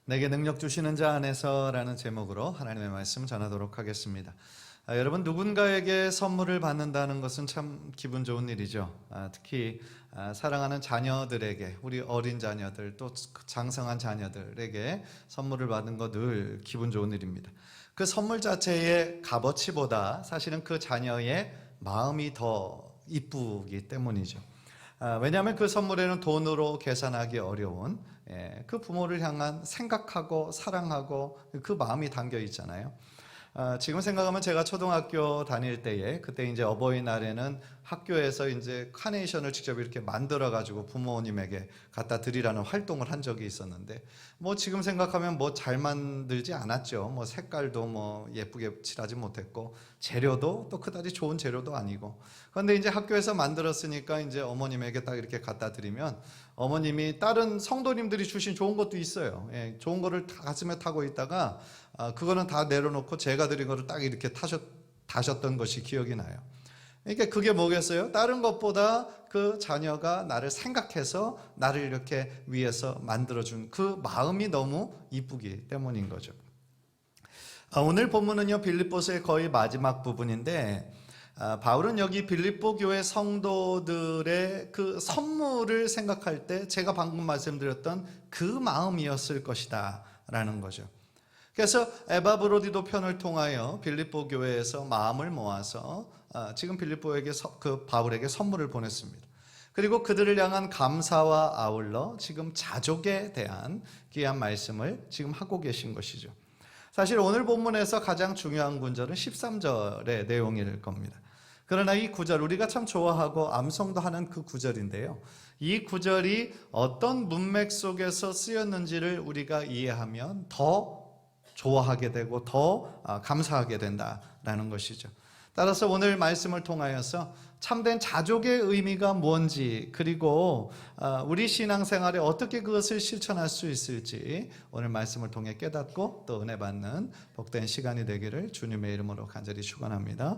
내게 능력 주시는 자 안에서라는 제목으로 하나님의 말씀 전하도록 하겠습니다. 여러분, 누군가에게 선물을 받는다는 것은 참 기분 좋은 일이죠. 특히 사랑하는 자녀들에게, 우리 어린 자녀들, 또 장성한 자녀들에게 선물을 받는 거 늘 기분 좋은 일입니다. 그 선물 자체의 값어치보다 사실은 그 자녀의 마음이 더 이쁘기 때문이죠. 왜냐하면 그 선물에는 돈으로 계산하기 어려운 그 부모를 향한 생각하고 사랑하고 그 마음이 담겨 있잖아요. 지금 생각하면 제가 초등학교 다닐 때에 그때 이제 어버이날에는 학교에서 이제 카네이션을 직접 이렇게 만들어 가지고 부모님에게 갖다 드리라는 활동을 한 적이 있었는데, 뭐 지금 생각하면 뭐 잘 만들지 않았죠. 뭐 색깔도 뭐 예쁘게 칠하지 못했고 재료도 또 그다지 좋은 재료도 아니고. 그런데 이제 학교에서 만들었으니까 이제 어머님에게 딱 이렇게 갖다 드리면 어머님이 다른 성도님들이 주신 좋은 것도 있어요. 좋은 거를 다 가슴에 타고 있다가 그거는 다 내려놓고 제가 드린 거를 딱 이렇게 타셨던 것이 기억이 나요. 그러니까 그게 뭐겠어요? 다른 것보다 그 자녀가 나를 생각해서 나를 이렇게 위해서 만들어준 그 마음이 너무 이쁘기 때문인 거죠. 오늘 본문은요, 빌립보서의 거의 마지막 부분인데, 바울은 여기 빌립보 교회 성도들의 그 선물을 생각할 때 제가 방금 말씀드렸던 그 마음이었을 것이다 라는 거죠. 그래서 에바브로디도 편을 통하여 빌립보 교회에서 마음을 모아서 지금 빌립보에게 그 바울에게 선물을 보냈습니다. 그리고 그들을 향한 감사와 아울러 지금 자족에 대한 귀한 말씀을 지금 하고 계신 것이죠. 사실 오늘 본문에서 가장 중요한 구절은 13절의 내용일 겁니다. 그러나 이 구절, 우리가 참 좋아하고 암송도 하는 그 구절인데요, 이 구절이 어떤 문맥 속에서 쓰였는지를 우리가 이해하면 더 좋아하게 되고 더 감사하게 된다라는 것이죠. 따라서 오늘 말씀을 통하여서 참된 자족의 의미가 뭔지, 그리고 우리 신앙생활에 어떻게 그것을 실천할 수 있을지 오늘 말씀을 통해 깨닫고 또 은혜 받는 복된 시간이 되기를 주님의 이름으로 간절히 축원합니다.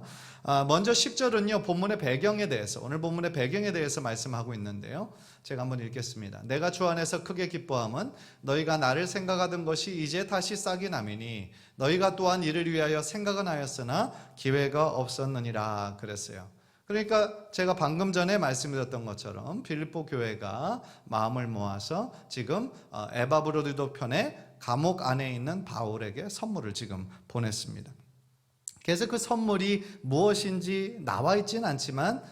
먼저 10절은요, 본문의 배경에 대해서, 오늘 본문의 배경에 대해서 말씀하고 있는데요, 제가 한번 읽겠습니다. 내가 주 안에서 크게 기뻐함은 너희가 나를 생각하던 것이 이제 다시 싹이 나미니 너희가 또한 이를 위하여 생각은 하였으나 기회가 없었느니라 그랬어요. 그러니까 제가 방금 전에 말씀드렸던 것처럼 빌립보 교회가 마음을 모아서 지금 에바브로디도 편에 감옥 안에 있는 바울에게 선물을 지금 보냈습니다. 그래서 그 선물이 무엇인지 나와 있지는 않지만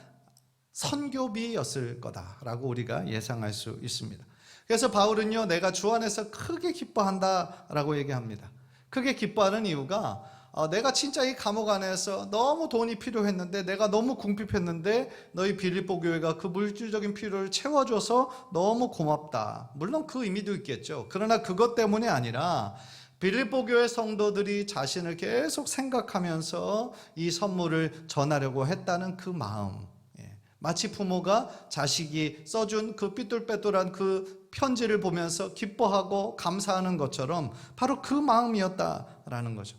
선교비였을 거다라고 우리가 예상할 수 있습니다. 그래서 바울은요, 내가 주 안에서 크게 기뻐한다라고 얘기합니다. 크게 기뻐하는 이유가 내가 진짜 이 감옥 안에서 너무 돈이 필요했는데, 내가 너무 궁핍했는데 너희 빌립보 교회가 그 물질적인 필요를 채워줘서 너무 고맙다. 물론 그 의미도 있겠죠. 그러나 그것 때문이 아니라 빌립보 교회 성도들이 자신을 계속 생각하면서 이 선물을 전하려고 했다는 그 마음, 마치 부모가 자식이 써준 그 삐뚤빼뚤한 그 편지를 보면서 기뻐하고 감사하는 것처럼 바로 그 마음이었다라는 거죠.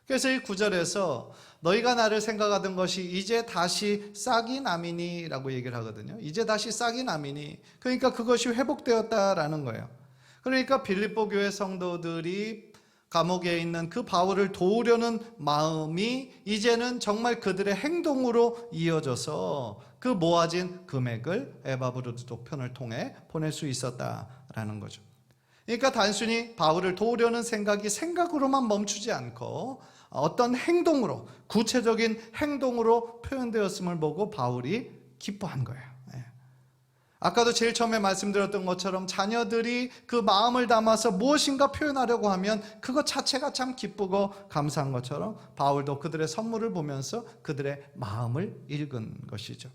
그래서 이 구절에서 너희가 나를 생각하던 것이 이제 다시 싹이 나미니 라고 얘기를 하거든요. 이제 다시 싹이 나미니, 그러니까 그것이 회복되었다라는 거예요. 그러니까 빌립보 교회 성도들이 감옥에 있는 그 바울을 도우려는 마음이 이제는 정말 그들의 행동으로 이어져서 그 모아진 금액을 에바브로디도 편을 통해 보낼 수 있었다라는 거죠. 그러니까 단순히 바울을 도우려는 생각이 생각으로만 멈추지 않고 어떤 행동으로, 구체적인 행동으로 표현되었음을 보고 바울이 기뻐한 거예요. 아까도 제일 처음에 말씀드렸던 것처럼 자녀들이 그 마음을 담아서 무엇인가 표현하려고 하면 그것 자체가 참 기쁘고 감사한 것처럼 바울도 그들의 선물을 보면서 그들의 마음을 읽은 것이죠.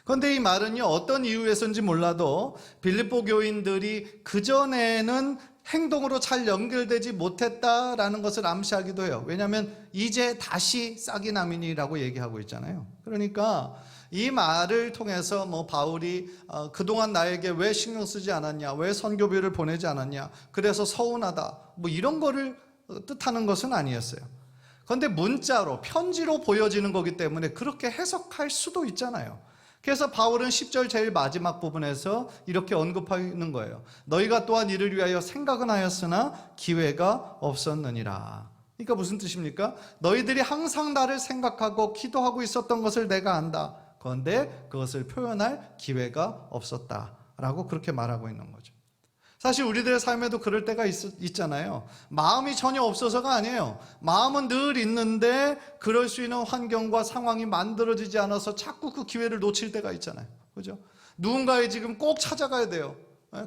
그런데 이 말은요, 어떤 이유에서인지 몰라도 빌립보 교인들이 그전에는 행동으로 잘 연결되지 못했다라는 것을 암시하기도 해요. 왜냐하면 이제 다시 싹이 나미니라고 얘기하고 있잖아요. 그러니까 이 말을 통해서 뭐 바울이 그동안 나에게 왜 신경 쓰지 않았냐, 왜 선교비를 보내지 않았냐, 그래서 서운하다, 뭐 이런 거를 뜻하는 것은 아니었어요. 그런데 문자로, 편지로 보여지는 거기 때문에 그렇게 해석할 수도 있잖아요. 그래서 바울은 10절 제일 마지막 부분에서 이렇게 언급하는 거예요. 너희가 또한 이를 위하여 생각은 하였으나 기회가 없었느니라. 그러니까 무슨 뜻입니까? 너희들이 항상 나를 생각하고 기도하고 있었던 것을 내가 안다. 그런데 그것을 표현할 기회가 없었다라고 그렇게 말하고 있는 거죠. 사실 우리들의 삶에도 그럴 때가 있잖아요. 마음이 전혀 없어서가 아니에요. 마음은 늘 있는데 그럴 수 있는 환경과 상황이 만들어지지 않아서 자꾸 그 기회를 놓칠 때가 있잖아요. 그죠? 누군가에 지금 꼭 찾아가야 돼요.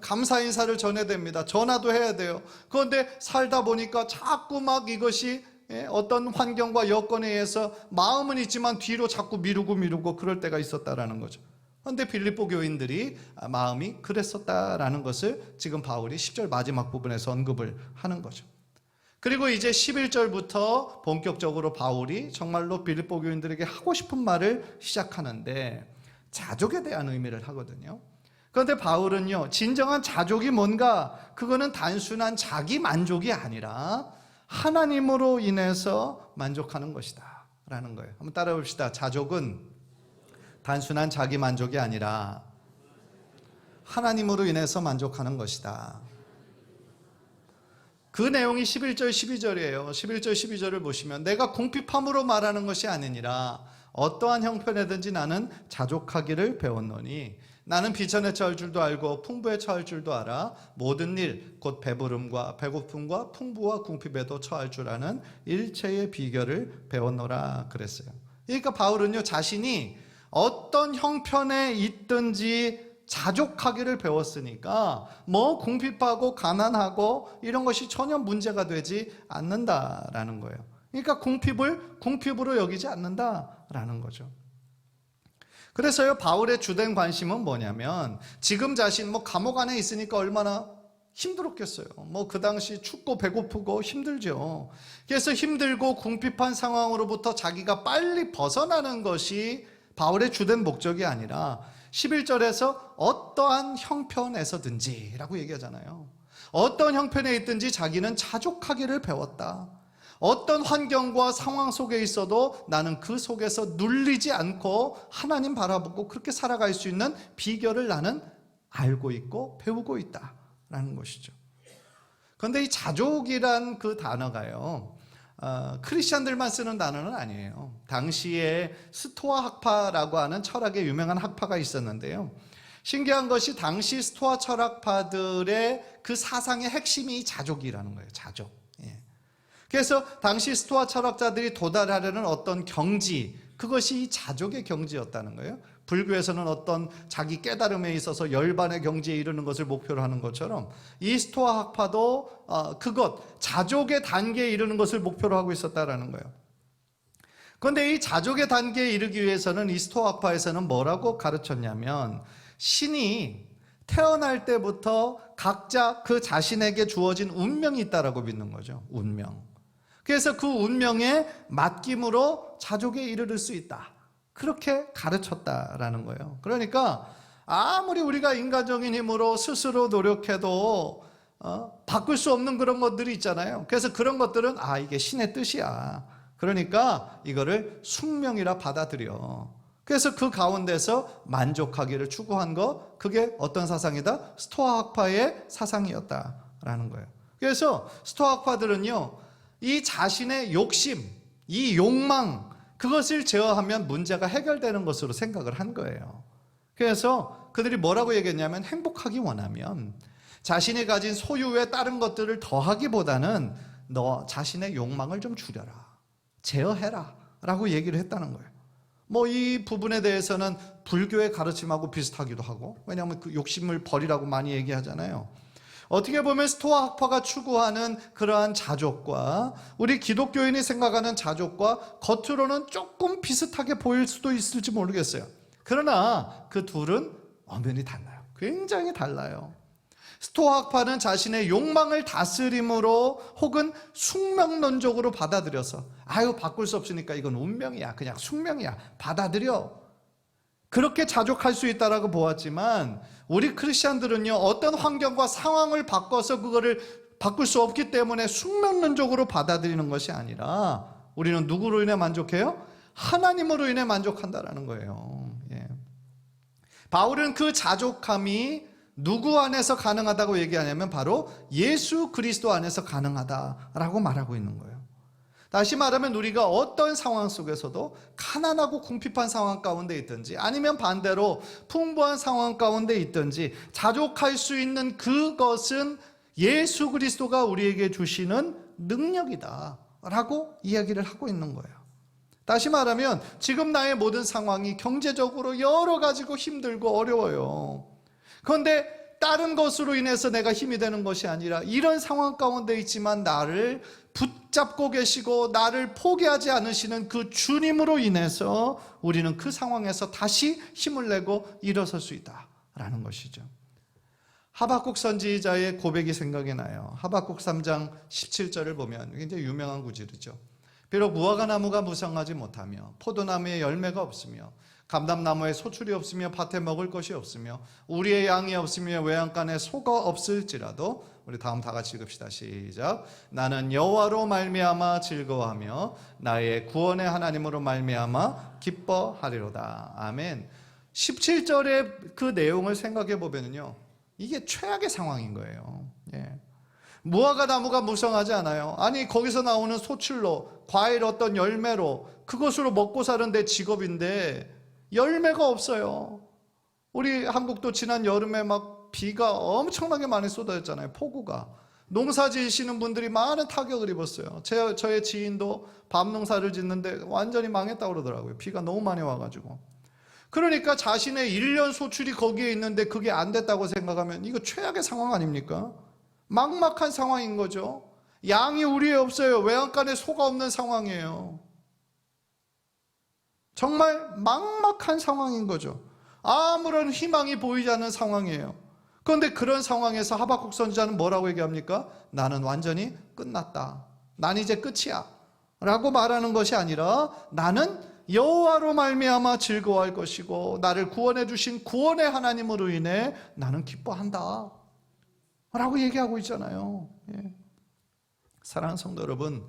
감사 인사를 전해야 됩니다. 전화도 해야 돼요. 그런데 살다 보니까 자꾸 막 이것이 어떤 환경과 여건에 의해서 마음은 있지만 뒤로 자꾸 미루고 그럴 때가 있었다라는 거죠. 그런데 빌립보 교인들이 마음이 그랬었다라는 것을 지금 바울이 10절 마지막 부분에서 언급을 하는 거죠. 그리고 이제 11절부터 본격적으로 바울이 정말로 빌립보 교인들에게 하고 싶은 말을 시작하는데 자족에 대한 의미를 하거든요. 그런데 바울은요, 진정한 자족이 뭔가, 그거는 단순한 자기 만족이 아니라 하나님으로 인해서 만족하는 것이다 라는 거예요. 한번 따라 봅시다. 자족은 단순한 자기 만족이 아니라 하나님으로 인해서 만족하는 것이다. 그 내용이 11절 12절이에요 11절 12절을 보시면 내가 궁핍함으로 말하는 것이 아니니라 어떠한 형편에든지 나는 자족하기를 배웠노니 나는 비천에 처할 줄도 알고 풍부에 처할 줄도 알아 모든 일 곧 배부름과 배고픔과 풍부와 궁핍에도 처할 줄 아는 일체의 비결을 배웠노라 그랬어요. 그러니까 바울은요, 자신이 어떤 형편에 있든지 자족하기를 배웠으니까 뭐 궁핍하고 가난하고 이런 것이 전혀 문제가 되지 않는다라는 거예요. 그러니까 궁핍을 궁핍으로 여기지 않는다라는 거죠. 그래서요, 바울의 주된 관심은 뭐냐면 지금 자신 뭐 감옥 안에 있으니까 얼마나 힘들었겠어요. 뭐 그 당시 춥고 배고프고 힘들죠. 그래서 힘들고 궁핍한 상황으로부터 자기가 빨리 벗어나는 것이 바울의 주된 목적이 아니라 11절에서 어떠한 형편에서든지 라고 얘기하잖아요. 어떤 형편에 있든지 자기는 자족하기를 배웠다. 어떤 환경과 상황 속에 있어도 나는 그 속에서 눌리지 않고 하나님 바라보고 그렇게 살아갈 수 있는 비결을 나는 알고 있고 배우고 있다라는 것이죠. 그런데 이 자족이란 그 단어가요, 크리스찬들만 쓰는 단어는 아니에요. 당시에 스토아 학파라고 하는 철학의 유명한 학파가 있었는데요. 신기한 것이 당시 스토아 철학파들의 그 사상의 핵심이 자족이라는 거예요. 자족. 그래서 당시 스토아 철학자들이 도달하려는 어떤 경지, 그것이 이 자족의 경지였다는 거예요. 불교에서는 어떤 자기 깨달음에 있어서 열반의 경지에 이르는 것을 목표로 하는 것처럼 이 스토아 학파도 그것, 자족의 단계에 이르는 것을 목표로 하고 있었다라는 거예요. 그런데 이 자족의 단계에 이르기 위해서는 이 스토아 학파에서는 뭐라고 가르쳤냐면 신이 태어날 때부터 각자 그 자신에게 주어진 운명이 있다라고 믿는 거죠. 운명. 그래서 그 운명에 맡김으로 자족에 이르를 수 있다. 그렇게 가르쳤다라는 거예요. 그러니까 아무리 우리가 인간적인 힘으로 스스로 노력해도 바꿀 수 없는 그런 것들이 있잖아요. 그래서 그런 것들은 이게 신의 뜻이야. 그러니까 이거를 숙명이라 받아들여. 그래서 그 가운데서 만족하기를 추구한 것, 그게 어떤 사상이다? 스토아 학파의 사상이었다라는 거예요. 그래서 스토아 학파들은요, 이 자신의 욕심, 이 욕망, 그것을 제어하면 문제가 해결되는 것으로 생각을 한 거예요. 그래서 그들이 뭐라고 얘기했냐면 행복하기 원하면 자신이 가진 소유에 다른 것들을 더하기보다는 너 자신의 욕망을 좀 줄여라, 제어해라 라고 얘기를 했다는 거예요. 뭐 이 부분에 대해서는 불교의 가르침하고 비슷하기도 하고, 왜냐하면 그 욕심을 버리라고 많이 얘기하잖아요. 어떻게 보면 스토아 학파가 추구하는 그러한 자족과 우리 기독교인이 생각하는 자족과 겉으로는 조금 비슷하게 보일 수도 있을지 모르겠어요. 그러나 그 둘은 엄연히 달라요. 굉장히 달라요. 스토아 학파는 자신의 욕망을 다스림으로 혹은 숙명론적으로 받아들여서 바꿀 수 없으니까 이건 운명이야, 그냥 숙명이야, 받아들여, 그렇게 자족할 수 있다라고 보았지만 우리 크리스찬들은요, 어떤 환경과 상황을 바꿔서 그거를 바꿀 수 없기 때문에 숙명론적으로 받아들이는 것이 아니라 우리는 누구로 인해 만족해요? 하나님으로 인해 만족한다라는 거예요. 바울은 그 자족함이 누구 안에서 가능하다고 얘기하냐면 바로 예수 그리스도 안에서 가능하다라고 말하고 있는 거예요. 다시 말하면 우리가 어떤 상황 속에서도 가난하고 궁핍한 상황 가운데 있든지 아니면 반대로 풍부한 상황 가운데 있든지 자족할 수 있는 그것은 예수 그리스도가 우리에게 주시는 능력이다 라고 이야기를 하고 있는 거예요. 다시 말하면 지금 나의 모든 상황이 경제적으로 여러 가지고 힘들고 어려워요. 그런데 다른 것으로 인해서 내가 힘이 되는 것이 아니라 이런 상황 가운데 있지만 나를 붙잡고 계시고 나를 포기하지 않으시는 그 주님으로 인해서 우리는 그 상황에서 다시 힘을 내고 일어설 수 있다라는 것이죠. 하박국 선지자의 고백이 생각이 나요. 하박국 3장 17절을 보면 굉장히 유명한 구절이죠. 비록 무화과 나무가 무성하지 못하며 포도나무에 열매가 없으며 감람나무에 소출이 없으며 밭에 먹을 것이 없으며 우리의 양이 없으며 외양간에 소가 없을지라도, 우리 다음 다 같이 읽읍시다. 시작. 나는 여호와로 말미암아 즐거워하며 나의 구원의 하나님으로 말미암아 기뻐하리로다. 아멘. 17절의 그 내용을 생각해 보면요, 이게 최악의 상황인 거예요. 무화과 나무가 무성하지 않아요. 아니 거기서 나오는 소출로, 과일 어떤 열매로, 그것으로 먹고 사는 데 직업인데 열매가 없어요. 우리 한국도 지난 여름에 막 비가 엄청나게 많이 쏟아졌잖아요. 폭우가. 농사 지으시는 분들이 많은 타격을 입었어요. 저의 지인도 밤 농사를 짓는데 완전히 망했다고 그러더라고요. 비가 너무 많이 와가지고. 그러니까 자신의 1년 소출이 거기에 있는데 그게 안 됐다고 생각하면 이거 최악의 상황 아닙니까? 막막한 상황인 거죠. 양이 우리에 없어요. 외양간에 소가 없는 상황이에요. 정말 막막한 상황인 거죠. 아무런 희망이 보이지 않는 상황이에요. 그런데 그런 상황에서 하박국 선지자는 뭐라고 얘기합니까? 나는 완전히 끝났다. 난 이제 끝이야 라고 말하는 것이 아니라 나는 여호와로 말미암아 즐거워할 것이고 나를 구원해 주신 구원의 하나님으로 인해 나는 기뻐한다 라고 얘기하고 있잖아요. 사랑하는 성도 여러분,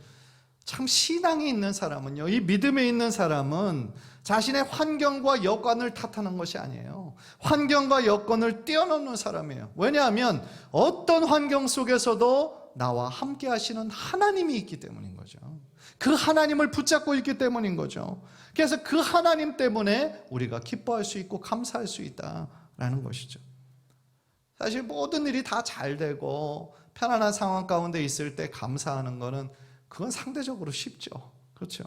참 신앙이 있는 사람은요, 이 믿음에 있는 사람은 자신의 환경과 여건을 탓하는 것이 아니에요. 환경과 여건을 뛰어넘는 사람이에요. 왜냐하면 어떤 환경 속에서도 나와 함께 하시는 하나님이 있기 때문인 거죠. 그 하나님을 붙잡고 있기 때문인 거죠. 그래서 그 하나님 때문에 우리가 기뻐할 수 있고 감사할 수 있다라는 것이죠. 사실 모든 일이 다 잘 되고 편안한 상황 가운데 있을 때 감사하는 거는 그건 상대적으로 쉽죠. 그렇죠?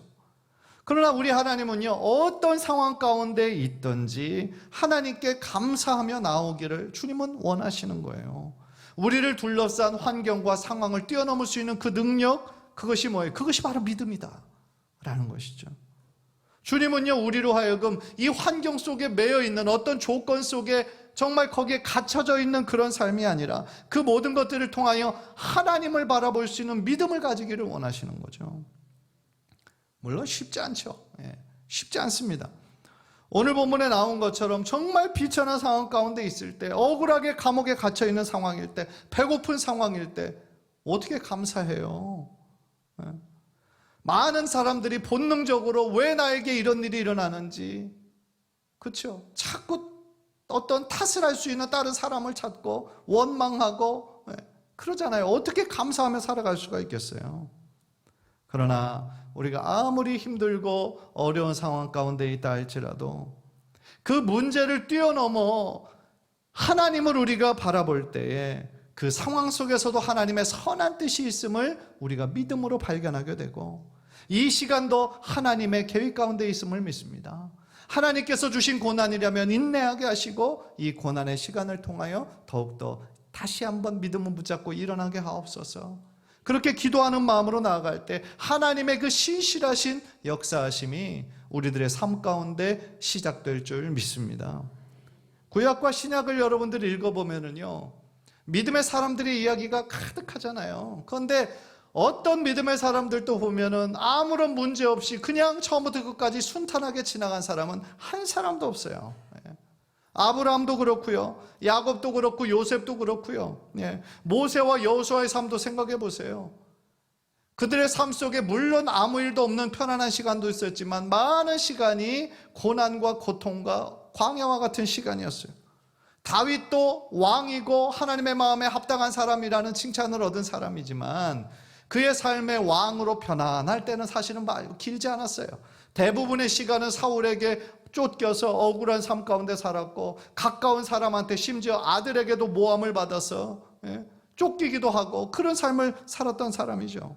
그러나 우리 하나님은요, 어떤 상황 가운데 있든지 하나님께 감사하며 나오기를 주님은 원하시는 거예요. 우리를 둘러싼 환경과 상황을 뛰어넘을 수 있는 그 능력, 그것이 뭐예요? 그것이 바로 믿음이다 라는 것이죠. 주님은요, 우리로 하여금 이 환경 속에 매여 있는 어떤 조건 속에 정말 거기에 갇혀져 있는 그런 삶이 아니라 그 모든 것들을 통하여 하나님을 바라볼 수 있는 믿음을 가지기를 원하시는 거죠. 물론 쉽지 않죠. 쉽지 않습니다. 오늘 본문에 나온 것처럼 정말 비천한 상황 가운데 있을 때, 억울하게 감옥에 갇혀 있는 상황일 때, 배고픈 상황일 때 어떻게 감사해요? 많은 사람들이 본능적으로 왜 나에게 이런 일이 일어나는지, 그렇죠? 자꾸 어떤 탓을 할 수 있는 다른 사람을 찾고 원망하고 그러잖아요. 어떻게 감사하며 살아갈 수가 있겠어요? 그러나 우리가 아무리 힘들고 어려운 상황 가운데 있다 할지라도 그 문제를 뛰어넘어 하나님을 우리가 바라볼 때에 그 상황 속에서도 하나님의 선한 뜻이 있음을 우리가 믿음으로 발견하게 되고, 이 시간도 하나님의 계획 가운데 있음을 믿습니다. 하나님께서 주신 고난이라면 인내하게 하시고 이 고난의 시간을 통하여 더욱더 다시 한번 믿음을 붙잡고 일어나게 하옵소서. 그렇게 기도하는 마음으로 나아갈 때 하나님의 그 신실하신 역사하심이 우리들의 삶 가운데 시작될 줄 믿습니다. 구약과 신약을 여러분들이 읽어보면요, 믿음의 사람들의 이야기가 가득하잖아요. 그런데 어떤 믿음의 사람들도 보면은 아무런 문제 없이 그냥 처음부터 끝까지 순탄하게 지나간 사람은 한 사람도 없어요. 아브라함도 그렇고요, 야곱도 그렇고 요셉도 그렇고요, 모세와 여호수아의 삶도 생각해 보세요. 그들의 삶 속에 물론 아무 일도 없는 편안한 시간도 있었지만 많은 시간이 고난과 고통과 광야와 같은 시간이었어요. 다윗도 왕이고 하나님의 마음에 합당한 사람이라는 칭찬을 얻은 사람이지만 그의 삶의 왕으로 편안할 때는 사실은 길지 않았어요. 대부분의 시간은 사울에게 쫓겨서 억울한 삶 가운데 살았고, 가까운 사람한테 심지어 아들에게도 모함을 받아서 쫓기기도 하고, 그런 삶을 살았던 사람이죠.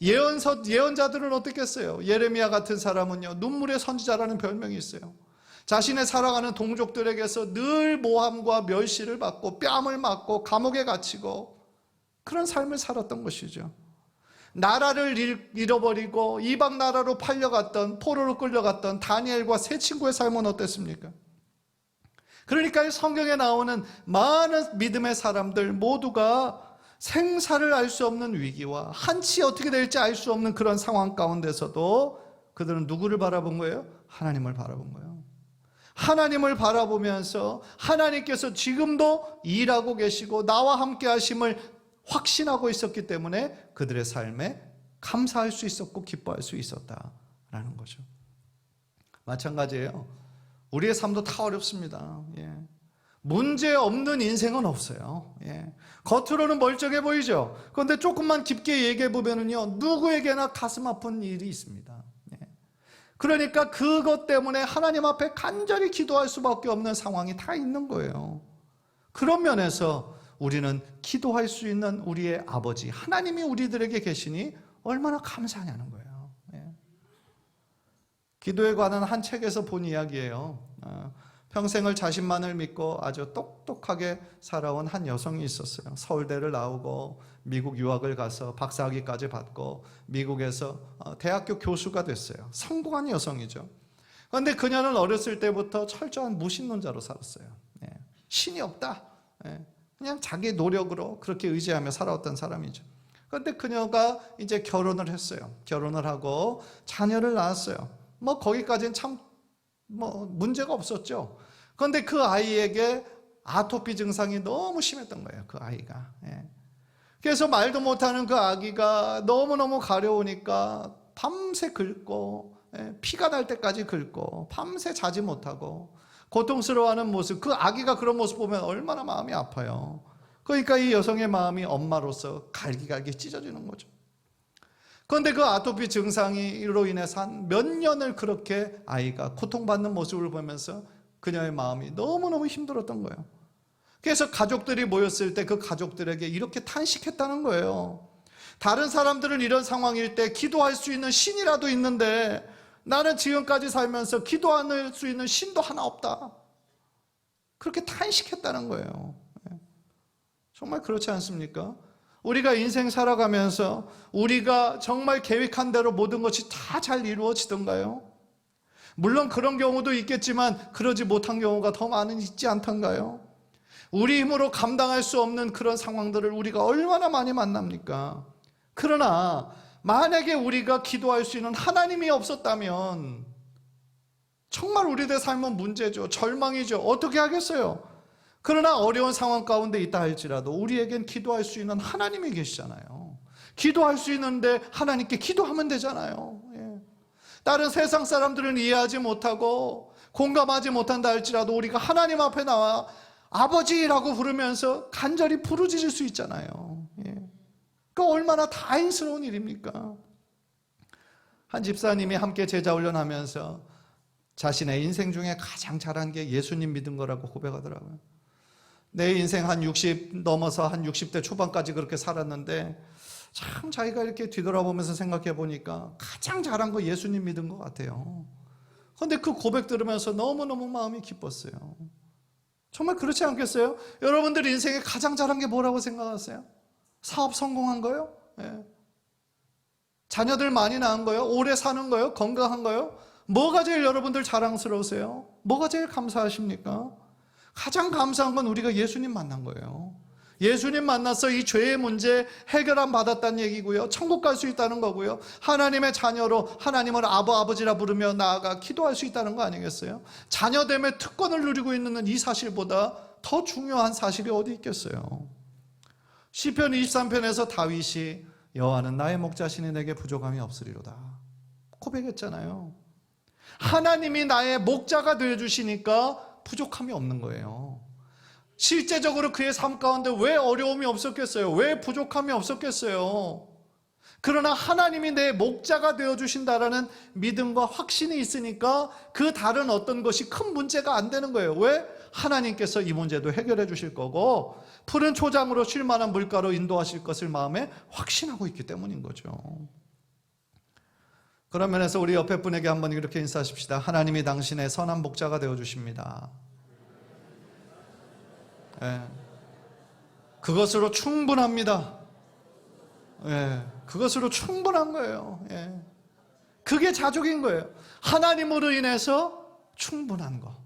예언자들은 어떻겠어요? 예레미야 같은 사람은요, 눈물의 선지자라는 별명이 있어요. 자신의 사랑하는 동족들에게서 늘 모함과 멸시를 받고 뺨을 맞고 감옥에 갇히고 그런 삶을 살았던 것이죠. 나라를 잃어버리고 이방 나라로 팔려갔던, 포로로 끌려갔던 다니엘과 세 친구의 삶은 어땠습니까? 그러니까 성경에 나오는 많은 믿음의 사람들 모두가 생사를 알 수 없는 위기와 한치 어떻게 될지 알 수 없는 그런 상황 가운데서도 그들은 누구를 바라본 거예요? 하나님을 바라본 거예요. 하나님을 바라보면서 하나님께서 지금도 일하고 계시고 나와 함께 하심을 확신하고 있었기 때문에 그들의 삶에 감사할 수 있었고 기뻐할 수 있었다라는 거죠. 마찬가지예요. 우리의 삶도 다 어렵습니다. 문제 없는 인생은 없어요. 겉으로는 멀쩡해 보이죠. 그런데 조금만 깊게 얘기해 보면은요, 누구에게나 가슴 아픈 일이 있습니다. 그러니까 그것 때문에 하나님 앞에 간절히 기도할 수밖에 없는 상황이 다 있는 거예요. 그런 면에서 우리는 기도할 수 있는 우리의 아버지 하나님이 우리들에게 계시니 얼마나 감사하냐는 거예요. 기도에 관한 한 책에서 본 이야기예요. 평생을 자신만을 믿고 아주 똑똑하게 살아온 한 여성이 있었어요. 서울대를 나오고 미국 유학을 가서 박사학위까지 받고 미국에서 대학교 교수가 됐어요. 성공한 여성이죠. 그런데 그녀는 어렸을 때부터 철저한 무신론자로 살았어요. 신이 없다. 그냥 자기 노력으로 그렇게 의지하며 살아왔던 사람이죠. 그런데 그녀가 이제 결혼을 했어요. 결혼을 하고 자녀를 낳았어요. 거기까지는 참 문제가 없었죠. 그런데 그 아이에게 아토피 증상이 너무 심했던 거예요. 그 아이가. 그래서 말도 못하는 그 아기가 너무너무 가려우니까 밤새 긁고 피가 날 때까지 긁고 밤새 자지 못하고 고통스러워하는 모습, 그 아기가 그런 모습 보면 얼마나 마음이 아파요. 그러니까 이 여성의 마음이 엄마로서 갈기갈기 찢어지는 거죠. 그런데 그 아토피 증상으로 인해서 한 몇 년을 그렇게 아이가 고통받는 모습을 보면서 그녀의 마음이 너무너무 힘들었던 거예요. 그래서 가족들이 모였을 때 그 가족들에게 이렇게 탄식했다는 거예요. 다른 사람들은 이런 상황일 때 기도할 수 있는 신이라도 있는데 나는 지금까지 살면서 기도할 수 있는 신도 하나 없다. 그렇게 탄식했다는 거예요. 정말 그렇지 않습니까? 우리가 인생 살아가면서 우리가 정말 계획한 대로 모든 것이 다 잘 이루어지던가요? 물론 그런 경우도 있겠지만 그러지 못한 경우가 더 많은 있지 않던가요? 우리 힘으로 감당할 수 없는 그런 상황들을 우리가 얼마나 많이 만납니까? 그러나 만약에 우리가 기도할 수 있는 하나님이 없었다면 정말 우리들의 삶은 문제죠. 절망이죠. 어떻게 하겠어요? 그러나 어려운 상황 가운데 있다 할지라도 우리에겐 기도할 수 있는 하나님이 계시잖아요. 기도할 수 있는데 하나님께 기도하면 되잖아요. 다른 세상 사람들은 이해하지 못하고 공감하지 못한다 할지라도 우리가 하나님 앞에 나와 아버지라고 부르면서 간절히 부르짖을 수 있잖아요. 그 얼마나 다행스러운 일입니까? 한 집사님이 함께 제자훈련하면서 자신의 인생 중에 가장 잘한 게 예수님 믿은 거라고 고백하더라고요. 내 인생 한 60 넘어서 한 60대 초반까지 그렇게 살았는데 참 자기가 이렇게 뒤돌아보면서 생각해 보니까 가장 잘한 거 예수님 믿은 것 같아요. 그런데 그 고백 들으면서 너무너무 마음이 기뻤어요. 정말 그렇지 않겠어요? 여러분들 인생에 가장 잘한 게 뭐라고 생각하세요? 사업 성공한 거요? 자녀들 많이 낳은 거요? 오래 사는 거요? 건강한 거요? 뭐가 제일 여러분들 자랑스러우세요? 뭐가 제일 감사하십니까? 가장 감사한 건 우리가 예수님 만난 거예요. 예수님 만나서 이 죄의 문제 해결함 받았다는 얘기고요. 천국 갈 수 있다는 거고요. 하나님의 자녀로 하나님을 아버지라 부르며 나아가 기도할 수 있다는 거 아니겠어요? 자녀됨의 특권을 누리고 있는 이 사실보다 더 중요한 사실이 어디 있겠어요? 시편 23편에서 다윗이 여호와는 나의 목자시니 내게 부족함이 없으리로다 고백했잖아요. 하나님이 나의 목자가 되어주시니까 부족함이 없는 거예요. 실제적으로 그의 삶 가운데 왜 어려움이 없었겠어요? 왜 부족함이 없었겠어요? 그러나 하나님이 내 목자가 되어주신다라는 믿음과 확신이 있으니까 그 다른 어떤 것이 큰 문제가 안 되는 거예요. 왜? 하나님께서 이 문제도 해결해 주실 거고 푸른 초장으로 쉴 만한 물가로 인도하실 것을 마음에 확신하고 있기 때문인 거죠. 그런 면에서 우리 옆에 분에게 한번 이렇게 인사하십시다. 하나님이 당신의 선한 목자가 되어주십니다. 예. 그것으로 충분합니다. 예. 그것으로 충분한 거예요. 예. 그게 자족인 거예요. 하나님으로 인해서 충분한 거,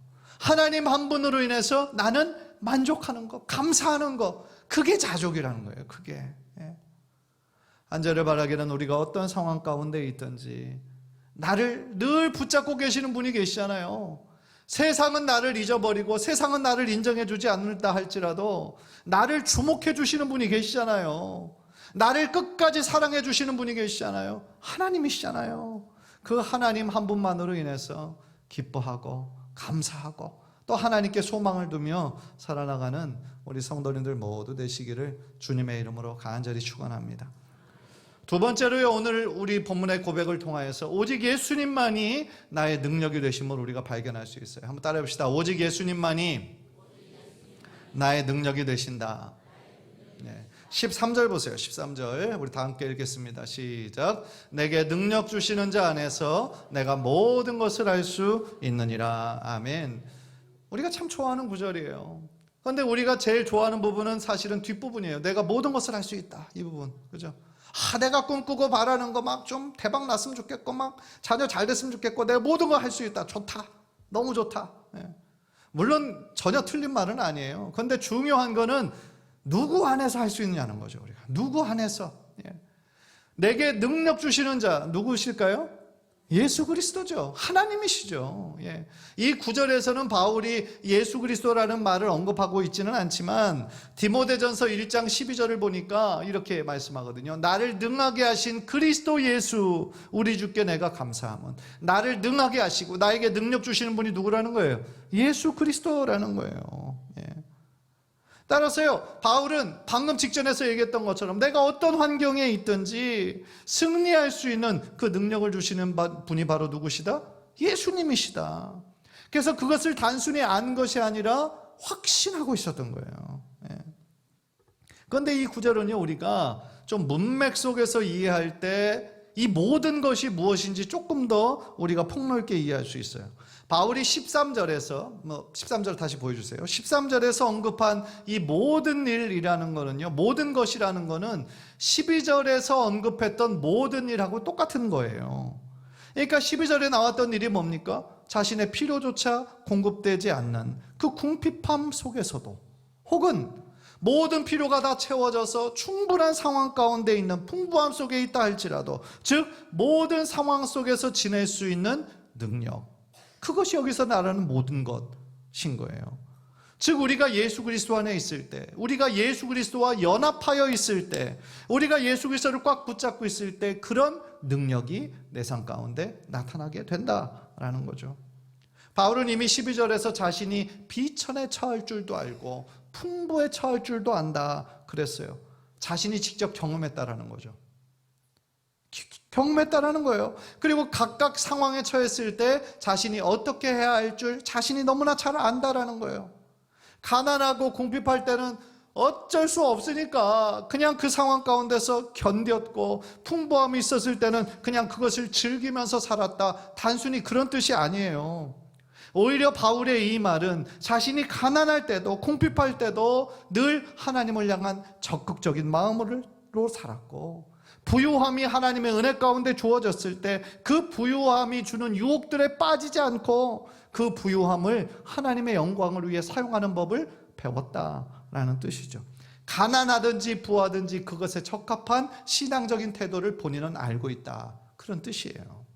하나님 한 분으로 인해서 나는 만족하는 거, 감사하는 거, 그게 자족이라는 거예요. 그게. 예. 한절을 바라기는 우리가 어떤 상황 가운데 있든지 나를 늘 붙잡고 계시는 분이 계시잖아요. 세상은 나를 잊어버리고 세상은 나를 인정해 주지 않는다 할지라도 나를 주목해 주시는 분이 계시잖아요. 나를 끝까지 사랑해 주시는 분이 계시잖아요. 하나님이시잖아요. 그 하나님 한 분만으로 인해서 기뻐하고 감사하고 또 하나님께 소망을 두며 살아나가는 우리 성도님들 모두 되시기를 주님의 이름으로 간절히 축원합니다. 두 번째로요, 오늘 우리 본문의 고백을 통하여서 오직 예수님만이 나의 능력이 되심을 우리가 발견할 수 있어요. 한번 따라해 봅시다. 오직 예수님만이 나의 능력이 되신다. 네. 13절 보세요. 13절 우리 다 함께 읽겠습니다. 시작. 내게 능력 주시는 자 안에서 내가 모든 것을 할 수 있느니라. 아멘. 우리가 참 좋아하는 구절이에요. 그런데 우리가 제일 좋아하는 부분은 사실은 뒷부분이에요. 내가 모든 것을 할 수 있다, 이 부분. 그죠? 내가 꿈꾸고 바라는 거 막 좀 대박 났으면 좋겠고 막 자녀 잘 됐으면 좋겠고 내가 모든 걸 할 수 있다. 좋다. 너무 좋다. 예. 물론 전혀 틀린 말은 아니에요. 그런데 중요한 거는 누구 안에서 할 수 있느냐는 거죠. 우리가 누구 안에서. 예. 내게 능력 주시는 자 누구실까요? 예수 그리스도죠. 하나님이시죠. 예. 이 구절에서는 바울이 예수 그리스도라는 말을 언급하고 있지는 않지만 디모데전서 1장 12절을 보니까 이렇게 말씀하거든요. 나를 능하게 하신 그리스도 예수 우리 주께 내가 감사함은. 나를 능하게 하시고 나에게 능력 주시는 분이 누구라는 거예요? 예수 그리스도라는 거예요. 예. 따라서요, 바울은 방금 직전에서 얘기했던 것처럼 내가 어떤 환경에 있든지 승리할 수 있는 그 능력을 주시는 분이 바로 누구시다? 예수님이시다. 그래서 그것을 단순히 안 것이 아니라 확신하고 있었던 거예요. 그런데 이 구절은요, 우리가 좀 문맥 속에서 이해할 때 이 모든 것이 무엇인지 조금 더 우리가 폭넓게 이해할 수 있어요. 바울이 13절에서 13절 다시 보여주세요. 13절에서 언급한 이 모든 일이라는 거는요, 모든 것이라는 거는 12절에서 언급했던 모든 일하고 똑같은 거예요. 그러니까 12절에 나왔던 일이 뭡니까? 자신의 필요조차 공급되지 않는 그 궁핍함 속에서도, 혹은 모든 필요가 다 채워져서 충분한 상황 가운데 있는 풍부함 속에 있다 할지라도, 즉 모든 상황 속에서 지낼 수 있는 능력, 그것이 여기서 말하는 모든 것인 거예요. 즉 우리가 예수 그리스도 안에 있을 때, 우리가 예수 그리스도와 연합하여 있을 때, 우리가 예수 그리스도를 꽉 붙잡고 있을 때 그런 능력이 내 삶 가운데 나타나게 된다라는 거죠. 바울은 이미 12절에서 자신이 비천에 처할 줄도 알고 풍부에 처할 줄도 안다 그랬어요. 자신이 직접 경험했다라는 거죠. 경험했다라는 거예요. 그리고 각각 상황에 처했을 때 자신이 어떻게 해야 할 줄 자신이 너무나 잘 안다라는 거예요. 가난하고 궁핍할 때는 어쩔 수 없으니까 그냥 그 상황 가운데서 견뎠고, 풍부함이 있었을 때는 그냥 그것을 즐기면서 살았다, 단순히 그런 뜻이 아니에요. 오히려 바울의 이 말은 자신이 가난할 때도 궁핍할 때도 늘 하나님을 향한 적극적인 마음으로 살았고, 부유함이 하나님의 은혜 가운데 주어졌을 때 그 부유함이 주는 유혹들에 빠지지 않고 그 부유함을 하나님의 영광을 위해 사용하는 법을 배웠다라는 뜻이죠. 가난하든지 부하든지 그것에 적합한 신앙적인 태도를 본인은 알고 있다, 그런 뜻이에요.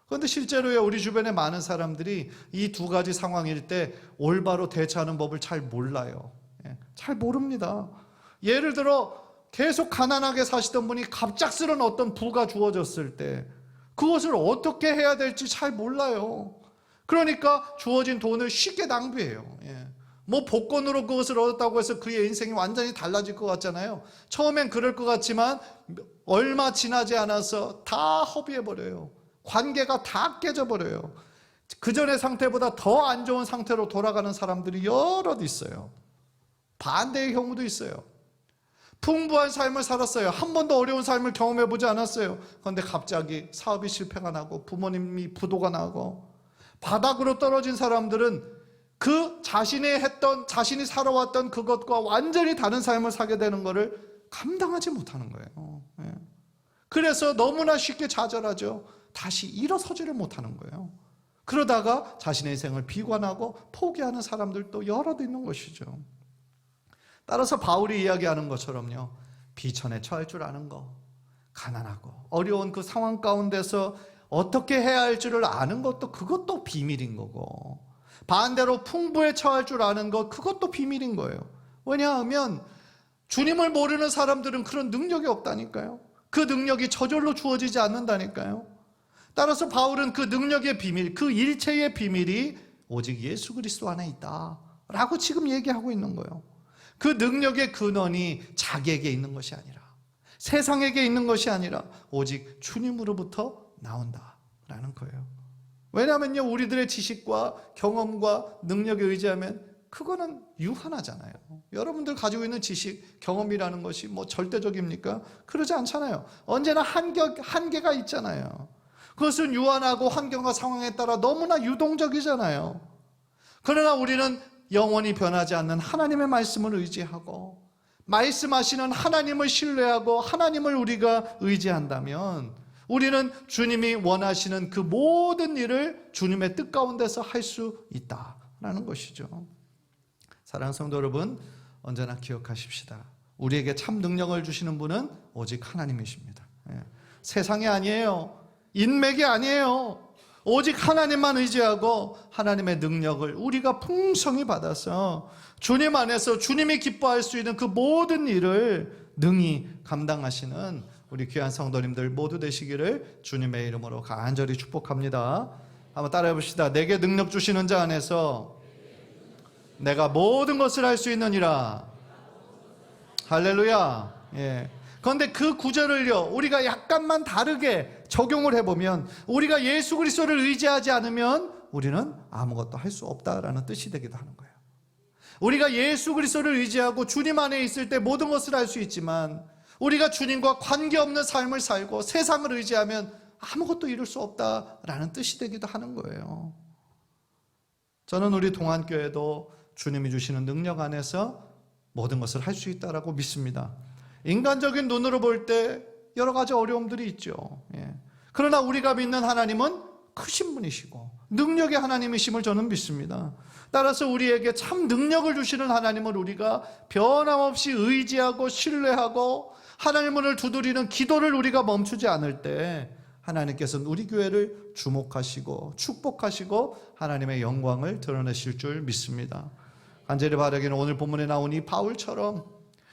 그런데 실제로요, 우리 주변에 많은 사람들이 이 두 가지 상황일 때 올바로 대처하는 법을 잘 몰라요. 잘 모릅니다. 예를 들어 계속 가난하게 사시던 분이 갑작스런 어떤 부가 주어졌을 때 그것을 어떻게 해야 될지 잘 몰라요. 그러니까 주어진 돈을 쉽게 낭비해요. 뭐 복권으로 그것을 얻었다고 해서 그의 인생이 완전히 달라질 것 같잖아요. 처음엔 그럴 것 같지만 얼마 지나지 않아서 다 허비해버려요. 관계가 다 깨져버려요. 그 전의 상태보다 더 안 좋은 상태로 돌아가는 사람들이 여럿 있어요. 반대의 경우도 있어요. 풍부한 삶을 살았어요. 한 번도 어려운 삶을 경험해보지 않았어요. 그런데 갑자기 사업이 실패가 나고 부모님이 부도가 나고 바닥으로 떨어진 사람들은 그 자신이 살아왔던 그것과 완전히 다른 삶을 살게 되는 것을 감당하지 못하는 거예요. 그래서 너무나 쉽게 좌절하죠. 다시 일어서지를 못하는 거예요. 그러다가 자신의 인생을 비관하고 포기하는 사람들도 여럿 있는 것이죠. 따라서 바울이 이야기하는 것처럼요, 비천에 처할 줄 아는 거, 가난하고 어려운 그 상황 가운데서 어떻게 해야 할 줄을 아는 것도 그것도 비밀인 거고, 반대로 풍부에 처할 줄 아는 것, 그것도 비밀인 거예요. 왜냐하면 주님을 모르는 사람들은 그런 능력이 없다니까요. 그 능력이 저절로 주어지지 않는다니까요. 따라서 바울은 그 능력의 비밀, 그 일체의 비밀이 오직 예수 그리스도 안에 있다 라고 지금 얘기하고 있는 거예요. 그 능력의 근원이 자기에게 있는 것이 아니라, 세상에게 있는 것이 아니라 오직 주님으로부터 나온다라는 거예요. 왜냐하면요, 우리들의 지식과 경험과 능력에 의지하면 그거는 유한하잖아요. 여러분들 가지고 있는 지식, 경험이라는 것이 뭐 절대적입니까? 그러지 않잖아요. 언제나 한계가 있잖아요. 그것은 유한하고 환경과 상황에 따라 너무나 유동적이잖아요. 그러나 우리는 영원히 변하지 않는 하나님의 말씀을 의지하고 말씀하시는 하나님을 신뢰하고 하나님을 우리가 의지한다면 우리는 주님이 원하시는 그 모든 일을 주님의 뜻 가운데서 할 수 있다라는 것이죠. 사랑하는 성도 여러분, 언제나 기억하십시다. 우리에게 참 능력을 주시는 분은 오직 하나님이십니다. 세상이 아니에요. 인맥이 아니에요. 오직 하나님만 의지하고 하나님의 능력을 우리가 풍성히 받아서 주님 안에서 주님이 기뻐할 수 있는 그 모든 일을 능히 감당하시는 우리 귀한 성도님들 모두 되시기를 주님의 이름으로 간절히 축복합니다. 한번 따라해 봅시다. 내게 능력 주시는 자 안에서 내가 모든 것을 할 수 있느니라. 할렐루야. 그런데 그 구절을요, 우리가 약간만 다르게 적용을 해보면, 우리가 예수 그리스도를 의지하지 않으면 우리는 아무것도 할 수 없다라는 뜻이 되기도 하는 거예요. 우리가 예수 그리스도를 의지하고 주님 안에 있을 때 모든 것을 할 수 있지만, 우리가 주님과 관계없는 삶을 살고 세상을 의지하면 아무것도 이룰 수 없다라는 뜻이 되기도 하는 거예요. 저는 우리 동안교회도 주님이 주시는 능력 안에서 모든 것을 할 수 있다라고 믿습니다. 인간적인 눈으로 볼 때 여러 가지 어려움들이 있죠. 그러나 우리가 믿는 하나님은 크신 분이시고 능력의 하나님이심을 저는 믿습니다. 따라서 우리에게 참 능력을 주시는 하나님을 우리가 변함없이 의지하고 신뢰하고 하나님을 두드리는 기도를 우리가 멈추지 않을 때 하나님께서는 우리 교회를 주목하시고 축복하시고 하나님의 영광을 드러내실 줄 믿습니다. 간절히 바라기는 오늘 본문에 나온 이 바울처럼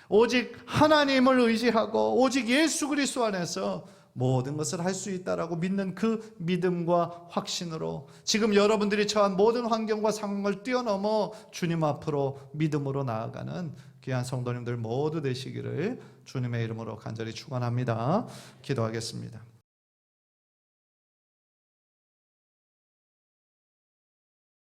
오직 하나님을 의지하고 오직 예수 그리스도 안에서 모든 것을 할 수 있다라고 믿는 그 믿음과 확신으로 지금 여러분들이 처한 모든 환경과 상황을 뛰어넘어 주님 앞으로 믿음으로 나아가는 귀한 성도님들 모두 되시기를 주님의 이름으로 간절히 축원합니다. 기도하겠습니다.